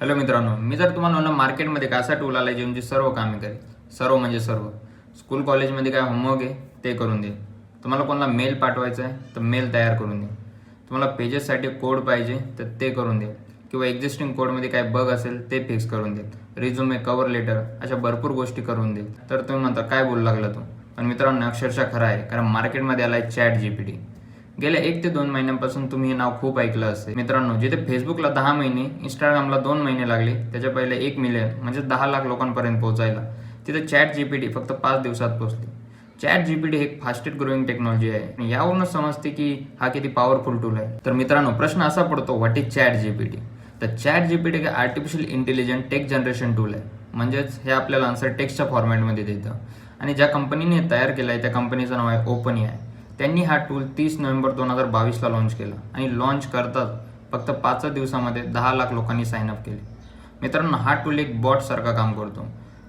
Hello मित्रांनो, मी जर तुम्हाला म्हणलं मार्केटमध्ये काय असा टूल आला जे सर्व कामे करेल. सर्व म्हणजे सर्व. स्कूल कॉलेजमध्ये काय होमवर्क आहे ते करून दे. तुम्हाला कोणाला मेल पाठवायचा आहे तर मेल तयार करून दे. तुम्हाला पेजेससाठी कोड पाहिजे तर ते करून दे. किंवा एक्झिस्टिंग कोडमध्ये काय बग असेल ते फिक्स करून दे. रिझ्युमे, कव्हर लेटर अशा भरपूर गोष्टी करून दे. तर तुम्ही म्हणता काय बोलू लागला तू. पण मित्रांनो अक्षरशः खरं आहे, कारण मार्केटमध्ये आला आहे ChatGPT. गेल्या 1 ते 2 महिन्यांपासून तुम्ही हे नाव खूप ऐकलं असेल. मित्रांनो, जिथे फेसबुकला 10 महिने, इंस्टाग्रामला 2 महिने लागले, त्याच्या पहिले 1 मिलियन म्हणजे 10 लाख लोकांपर्यंत पोहोचायला, तिथे ChatGPT फक्त 5 दिवसात पोहोचली. ChatGPT हे एक फास्टेस्ट ग्रोईंग टेक्नॉलॉजी आहे आणि यावरूनच समजते की हा किती पॉवरफुल टूल आहे. तर मित्रांनो, प्रश्न असा पडतो, व्हॉट इज ChatGPT? तर ChatGPT एक artificial intelligent tech generation tool आहे. म्हणजेच हे आपल्याला आन्सर टेक्स्टच्या फॉर्मॅटमध्ये देतं. आणि ज्या कंपनीने तयार केलं आहे त्या कंपनीचं नाव आहे OpenAI. त्यांनी हा टूल 30 नोव्हेंबर 2022ला लॉन्च केला आणि लॉन्च करतात फक्त 5 दिवसामध्ये 10 लाख लोकांनी साईनअप केले. मित्रांनो, हा टूल एक बॉटसारखा काम करतो.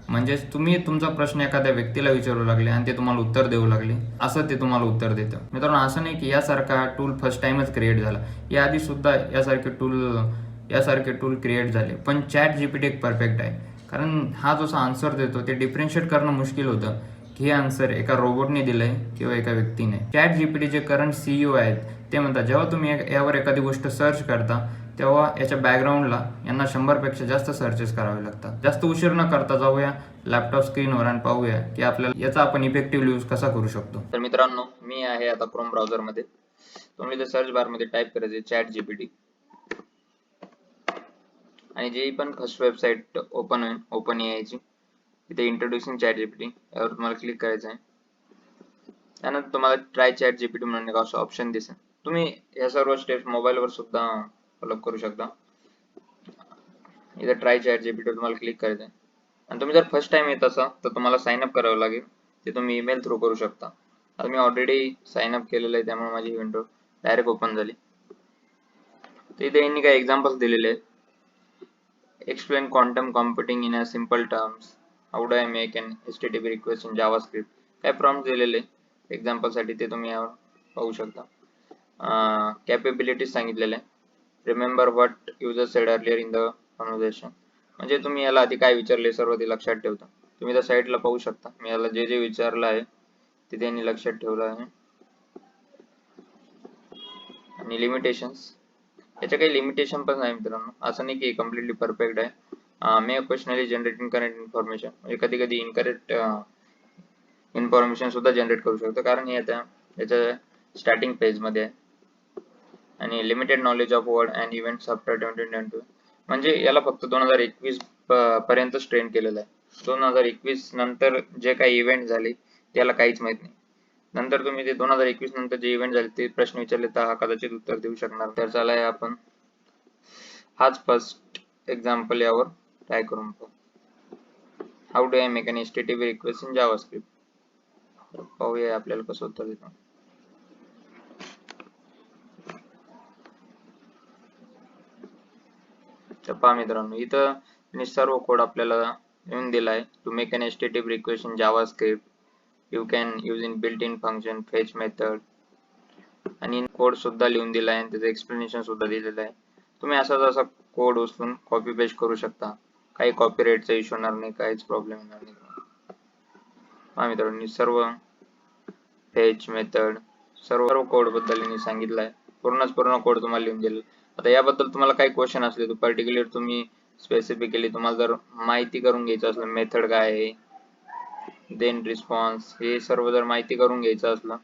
म्हणजेच तुम्ही तुमचा प्रश्न एखाद्या व्यक्तीला विचारू लागले आणि ते तुम्हाला उत्तर देऊ लागले, असं ते तुम्हाला उत्तर देतं. मित्रांनो, असं नाही की यासारखा टूल फर्स्ट टाइमच क्रिएट झाला. याआधीसुद्धा यासारखे टूल क्रिएट झाले, पण ChatGPT एक परफेक्ट आहे. कारण हा जसा आन्सर देतो ते डिफरन्शिएट करणं मुश्किल होतं की हे आन्सर एका रोबोटने दिलंय किंवा एका व्यक्तीने. ChatGPT जे करंट CEO आहेत ते म्हणतात, जेव्हा तुम्ही यावर एखादी गोष्ट सर्च करता तेव्हा याच्या बॅकग्राऊंडला यांना 100पेक्षा जास्त सर्चेस करावे लागतात. जास्त उशीर न करता जाऊया लॅपटॉप स्क्रीनवर आणि पाहूया की आपल्याला याचा आपण इफेक्टिव्ह यूज कसा करू शकतो. तर मित्रांनो, मी आहे आता क्रोम ब्राउझरमध्ये. तुम्ही इथे सर्च बारमध्ये टाईप करायचे ChatGPT आणि जी पण फर्स्ट वेबसाईट ओपन होईल OpenAI ची, इथे इंट्रोड्युसिंग ChatGPT यावर तुम्हाला क्लिक करायचं आहे. त्यानंतर तुम्हाला ट्राय ChatGPT म्हणून एक असं ऑप्शन दिसेल. तुम्ही या सर्व स्टेप्स मोबाईलवर सुद्धा फॉलो करू शकता. इथे ट्राय ChatGPT तुम्हाला क्लिक करायचं आहे आणि तुम्ही जर फर्स्ट टाइम येत असाल तर तुम्हाला साइन अप करावं लागेल. ते तुम्ही ईमेल थ्रू करू शकता. आता मी ऑलरेडी साइन अप केलेलं आहे, त्यामुळे माझी विंडो डायरेक्ट ओपन झाली. तर इथे यांनी काही एक्झाम्पल्स दिलेले आहेत. Explain quantum computing in a simple terms. How do I make an HTTP request in JavaScript? काय प्रॉम्प्ट दिलेले एक्झाम्पल साठी ते तुम्ही यावर पाहू शकता. कॅपेबिलिटीज सांगितलेले. Remember what user sed earlier in the conversation. म्हणजे तुम्ही याला आधी काय विचारले सर्व ते लक्षात ठेवता. तुम्ही त्या साईडला पाहू शकता. मी याला जे जे विचारलं आहे ते त्यांनी लक्षात ठेवलं आहे. आणि लिमिटेशन्स, याच्या काही लिमिटेशन पण आहे मित्रांनो. असं नाही की कम्प्लिटली परफेक्ट आहे. मे क्वेश्चनली जनरेटिंग करेक्ट इन्फॉर्मेशन, म्हणजे कधी कधी इनकरेक्ट इन्फॉर्मेशन सुद्धा जनरेट करू शकतो, कारण हे आता याच्या स्टार्टिंग पेज मध्ये आहे. आणि limited knowledge of word and events after 2022, म्हणजे याला फक्त 2021 पर्यंत ट्रेन केलेलं आहे. 2021 नंतर जे काही इव्हेंट झाले त्याला काहीच माहित नाही. नंतर तुम्ही ते 2021 नंतर जे इव्हेंट झाले ते प्रश्न विचारले तर हा कदाचित उत्तर देऊ शकणार. तर चला आपण हाच फर्स्ट एक्झाम्पल यावर ट्राय करून पाहू. How do I make an HTTP request in JavaScript. पाहूया आपल्याला कसं उत्तर देतो. तर पहा मित्रांनो, इथं सर्व कोड आपल्याला येऊन दिला आहे. To make an HTTP request in JavaScript you can use in built in function fetch method, आणि कोड सुद्धा लिहून दिला आहे आणि त्याचं एक्सप्लेनेशन सुद्धा दिलेलं आहे. तुम्ही असा कोड उचलून कॉपी पेस्ट करू शकता. काही कॉपीराईटचा इश्यू होणार नाही, काहीच प्रॉब्लेम होणार नाही. हा मित्रांनो, सर्व फेच मेथड सर्व कोड बद्दल सांगितलं आहे. पूर्ण कोड तुम्हाला लिहून दिलेला. आता याबद्दल तुम्हाला काही क्वेश्चन असले तर पर्टिक्युलर तुम्ही स्पेसिफिकली तुम्हाला जर माहिती करून घ्यायचं असलं मेथड काय आहे, देन रिस्पॉन्स, हे सर्व जर माहिती करून घ्यायचं असलं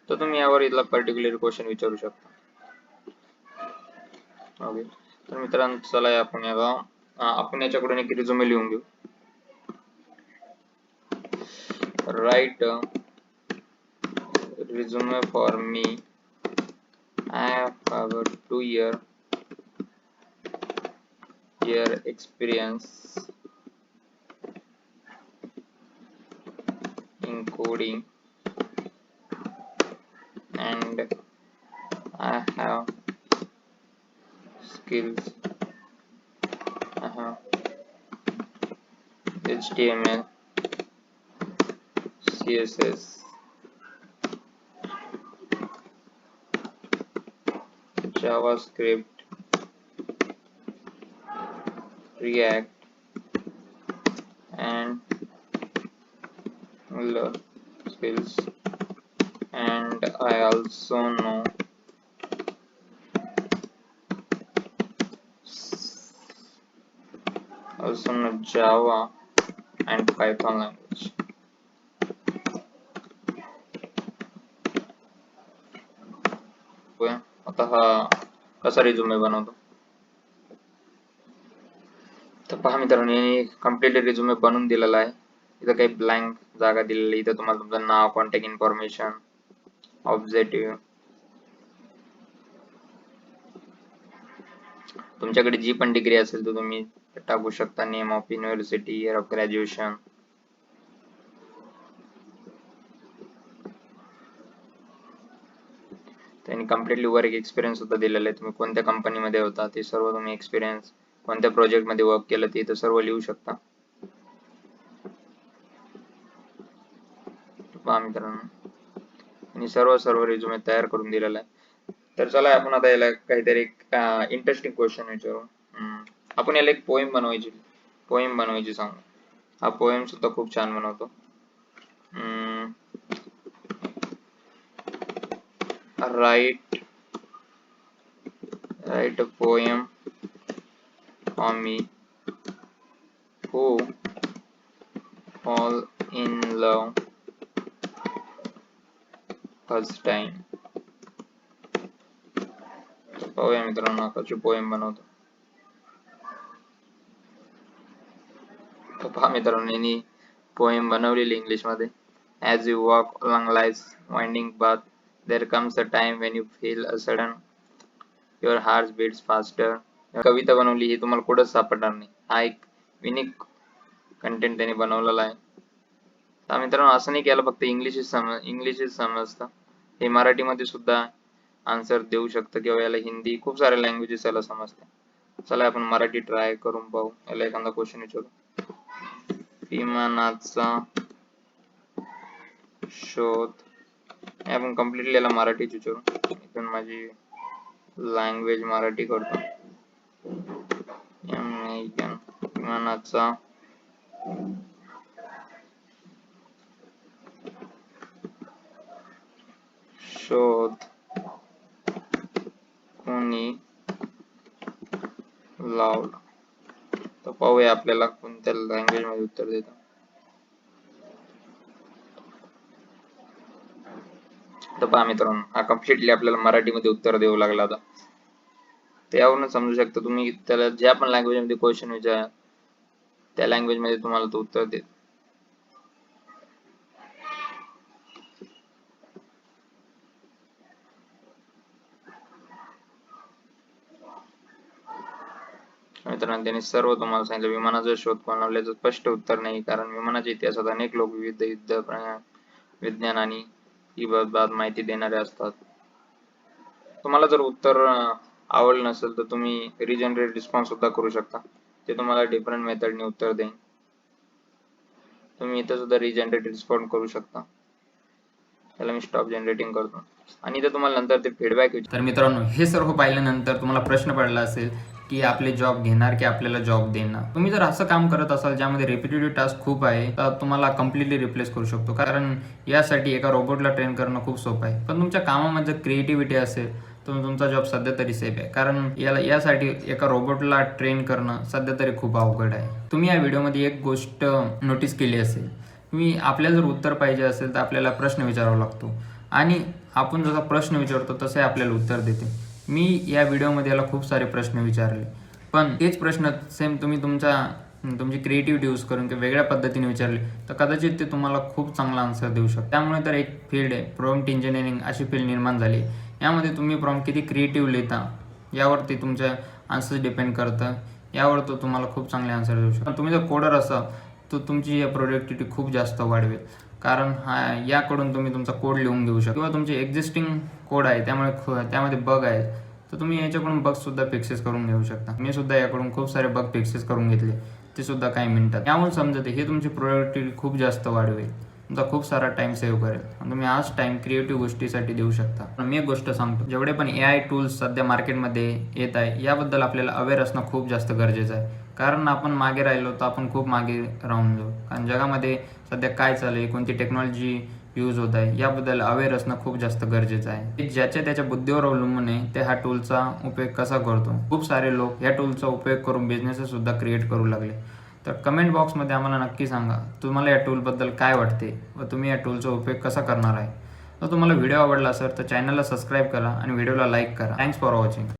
तर तुम्ही यावर इथला पर्टिक्युलर क्वेश्चन विचारू शकता. ओके, तर मित्रांनो चला आपण याच्याकडून एक रिझ्युमे लिहून घेऊ. Write resume for me. I have a 2-year experience in coding and I have skills. I have HTML, CSS, JavaScript, React and skills, and I also know Java and Python language. आता हा कसा resume बनवतो तर पहा मित्रांनो, completely resume बनवून दिलेला आहे. इथं काही ब्लँक जागा दिलेली, इथं तुम्हाला तुमचं नाव, कॉन्टॅक्ट इन्फॉर्मेशन, ऑब्जेक्टिव्ह, तुमच्याकडे जी पण डिग्री असेल तो तुम्ही टाकू शकता, name of university, year of graduation. त्यांनी कम्प्लिटली वर्क एक्सपिरियन्स सुद्धा दिलेला आहे. तुम्ही कोणत्या कंपनीमध्ये होता ते सर्व, तुम्ही एक्सपिरियन्स कोणत्या प्रोजेक्ट मध्ये वर्क केलं ते इथं सर्व लिहू शकता. पहा मित्रांनो, आणि सर्व रिझ्यूमे तयार करून दिलेला आहे. तर चला आपण आता याला काहीतरी इंटरेस्टिंग क्वेश्चन विचारू. आपण याला एक पोएम बनवायची सांगू. हा पोएम सुद्धा खूप छान बनवतो. write a poem on me who fall in love first time. पाहूया मित्रांनो कशी पोएम बनवतो. तर पहा मित्रांनो, यांनी पोएम बनवलेली इंग्लिश मध्ये. As you walk along life's winding path, there comes a time when you feel a sudden your heart beats faster. कविता बनवली, ही तुम्हाला कुठंच सापडणार नाही. हा एक युनिक कंटेंट त्यांनी बनवलेला आहे. तर मित्रांनो, असं नाही केलं फक्त इंग्लिशच समजतं, हे मराठीमध्ये सुद्धा आन्सर देऊ शकतं, किंवा याला हिंदी, खूप सारे लँग्वेजेस याला समजते. चला आपण मराठी ट्राय करून पाहू. याला एखादा क्वेश्चन विचारू. विमानाचा शोध, आपण कम्प्लिटली याला मराठीच विचारू. इथून माझी लँग्वेज मराठी करतो. विमानाचा शोध कोणी लावला. तर पाहूया आपल्याला कोणत्या लँग्वेज मध्ये उत्तर देतं. तर पहा मित्रांनो, हा कम्प्लिटली आपल्याला मराठीमध्ये उत्तर देऊ लागला. आता त्यावरून समजू शकता तुम्ही, त्याला ज्या पण लँग्वेज मध्ये क्वेश्चन विचारा त्या लँग्वेज मध्ये तुम्हाला तो उत्तर देत. मित्रांनो, त्यांनी सर्व तुम्हाला सांगितलं. विमानाचा शोध कोण लावल्याचं स्पष्ट उत्तर नाही, कारण विमानाच्या इतिहासात अनेक लोक विविध युद्ध, विज्ञान आणि इबाबत माहिती देणारे असतात. तुम्हाला जर उत्तर आवडलं नसेल तर तुम्ही रिजनरेट रिस्पॉन्स सुद्धा करू शकता, ते तुम्हाला डिफरंट मेथडने उत्तर देईन. तुम्ही इथं सुद्धा रिजनरेट रिस्पॉन्स करू शकता. त्याला मी स्टॉप जनरेटिंग करतो, आणि इथं तुम्हाला नंतर ते फीडबॅक. तर मित्रांनो, हे सर्व पाहिल्यानंतर तुम्हाला प्रश्न पडला असेल की आपले जॉब घेणार की आपल्याला जॉब देणार. तुम्ही जर असं काम करत असाल ज्यामध्ये रिपिटेटिव्ह टास्क खूप आहे, तर तुम्हाला कम्प्लिटली रिप्लेस करू शकतो, कारण यासाठी एका रोबोटला ट्रेन करणं खूप सोपं आहे. पण तुमच्या कामामध्ये जर क्रिएटिव्हिटी असेल तर तुमचा जॉब सध्या तरी सेफ आहे, कारण यासाठी एका रोबोटला ट्रेन करणं सध्या तरी खूप अवघड आहे. तुम्ही या व्हिडिओमध्ये एक गोष्ट नोटीस केली असेल, तुम्ही आपल्याला जर उत्तर पाहिजे असेल तर आपल्याला प्रश्न विचारावा लागतो, आणि आपण जसा प्रश्न विचारतो तसे आपल्याला उत्तर देते. मी या व्हिडिओमध्ये याला खूप सारे प्रश्न विचारले, पण तेच प्रश्न सेम तुम्ही तुमची क्रिएटिव्हिटी यूज करून किंवा वेगळ्या पद्धतीने विचारले तर कदाचित ते तुम्हाला खूप चांगला आन्सर देऊ शकतो. त्यामुळे तर एक फील्ड आहे, प्रॉम्प्ट इंजिनिअरिंग अशी फील्ड निर्माण झाली. यामध्ये तुम्ही प्रॉम्प्ट किती क्रिएटिव्ह लिहिता यावरती तुमच्या आन्सर डिपेंड करतं. यावर तो तुम्हाला खूप चांगले आन्सर देऊ शकतो. तुम्ही जर कोडर असाल तर तुमची प्रोडक्टिव्हिटी खूप जास्त वाढवेल, कारण याकडून तुम्ही तुमचा कोड लिहून घेऊ शकता, किंवा तुमचे एक्झिस्टिंग कोड आहे त्यामध्ये बग आहे तर तुम्ही याच्याकडून बग सुद्धा फिक्सेस करून घेऊ शकता. मी सुद्धा याकडून खूप सारे बग फिक्सेस करून घेतले, ते सुद्धा काही मिनिटात. यामुळे समजते हे तुमची प्रोडक्टिव्हिटी खूप जास्त वाढवेल, तुमचा खूप सारा टाइम सेव्ह करेल, आणि तुम्ही आज टाइम क्रिएटिव्ह गोष्टीसाठी देऊ शकता. मी एक गोष्ट सांगतो, जेवढे पण AI टूल्स सध्या मार्केटमध्ये येत आहे याबद्दल आपल्याला अवेअर असणं खूप जास्त गरजेचं आहे. कारण आपण मागे राहिलो तर आपण खूप मागे राहून जाऊ. कारण जगामध्ये सध्या काय चालू आहे, कोणती टेक्नॉलॉजी यूज होत आहे याबद्दल अवेअर असणं खूप जास्त गरजेचं आहे. ज्याच्या त्याच्या बुद्धीवर अवलंबून आहे ते हा टूलचा उपयोग कसा करतो. खूप सारे लोक ह्या टूलचा उपयोग करून बिझनेससुद्धा क्रिएट करू लागले. तर कमेंट बॉक्समध्ये आम्हाला नक्की सांगा तुम्हाला या टूलबद्दल काय वाटते व तुम्ही या टूलचा उपयोग कसा करणार आहे. तर तुम्हाला व्हिडिओ आवडला असेल तर चॅनलला सबस्क्राईब करा आणि व्हिडिओला लाईक करा. Thanks for watching.